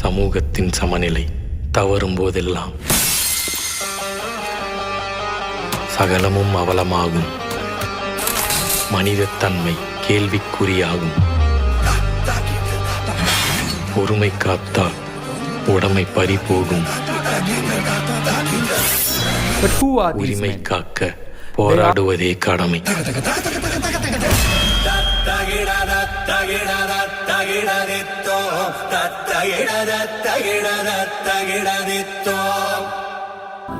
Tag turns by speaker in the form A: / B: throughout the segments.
A: சமூகத்தின் சமநிலை தவறும் போதெல்லாம் சகலமும் அவலமாகும். மனிதத்தன்மை கேள்விக்குறியாகும். பொறுமை காத்தால் உடைமை பறிபோகும். உரிமை காக்க போராடுவதே கடமை.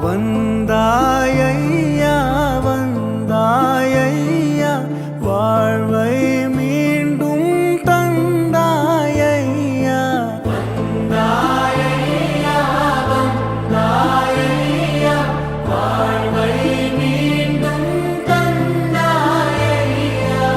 B: வந்தாயையா வந்தாயையா வாழ்வை மீண்டும் தந்தாயையா. வந்தாயையா வந்தாயையா வாழ்வை மீண்டும் தந்தாயையா.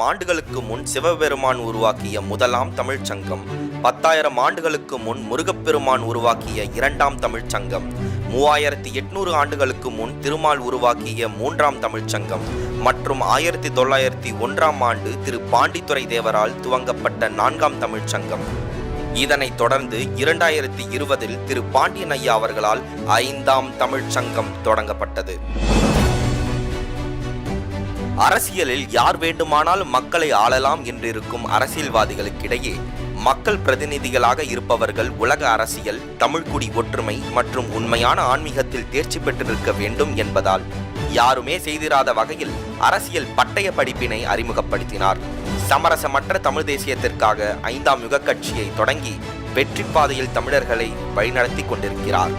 C: ஆண்டுகளுக்கு முன் சிவபெருமான் உருவாக்கிய முதலாம் தமிழ்ச் சங்கம், 10,000 ஆண்டுகளுக்கு முன் முருகப்பெருமான் உருவாக்கிய இரண்டாம் தமிழ்ச் சங்கம், 3800 ஆண்டுகளுக்கு முன் திருமால் உருவாக்கிய மூன்றாம் தமிழ்ச் சங்கம் மற்றும் 1901ஆம் ஆண்டு திரு பாண்டித்துரை தேவரால் துவங்கப்பட்ட 4ஆம் தமிழ்ச் சங்கம். இதனைத் தொடர்ந்து 2020இல் திரு பாண்டியன் ஐயா அவர்களால் 5ஆம் தமிழ்ச் சங்கம் தொடங்கப்பட்டது. அரசியலில் யார் வேண்டுமானாலும் மக்களை ஆளலாம் என்றிருக்கும் அரசியல்வாதிகளுக்கிடையே மக்கள் பிரதிநிதிகளாக இருப்பவர்கள் உலக அரசியல், தமிழ்குடி ஒற்றுமை மற்றும் உண்மையான ஆன்மீகத்தில் தேர்ச்சி பெற்றிருக்க வேண்டும் என்பதால் யாருமே செய்திராத வகையில் அரசியல் பட்டய படிப்பினை அறிமுகப்படுத்தினார். சமரசமற்ற தமிழ் தேசியத்திற்காக 5ஆம் யுக கட்சியை தொடங்கி வெற்றி பாதையில் தமிழர்களை வழிநடத்தி கொண்டிருக்கிறார்.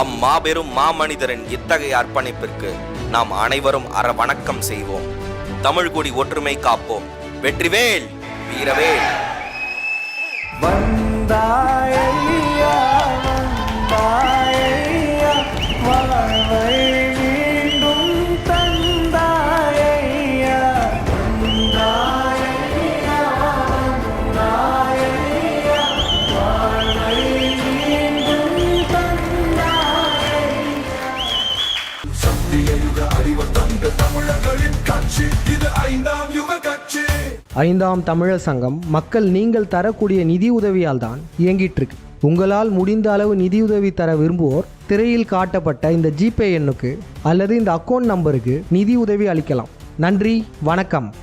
C: அம்மாபெரும் மாமனிதரின் இத்தகைய அர்ப்பணிப்பிற்கு நாம் அனைவரும் வணக்கம் செய்வோம். தமிழ்குடி ஒற்றுமை காப்போம். வெற்றிவேல், வீரவேல்.
B: வந்தாயையா வந்தாயையா வாழ்வை மீண்டும் தந்தாயையா. வந்தாயையா வந்தாயையா வாழ்வை மீண்டும் தந்தாயையா.
D: சத்தியயுக அறிவர் தந்த தமிழர்களின் கட்சி இது 5ஆம் யுக கட்சி.
E: 5ஆம் தமிழர் சங்கம் மக்கள் நீங்கள் தரக்கூடிய நிதி உதவியால் தான் இயங்கிட்டு இருக்கு. உங்களால் முடிந்த அளவு நிதியுதவி தர விரும்புவோர் திரையில் காட்டப்பட்ட இந்த ஜிபே எண்ணுக்கு அல்லது இந்த அக்கௌண்ட் நம்பருக்கு நிதி உதவி அளிக்கலாம். நன்றி, வணக்கம்.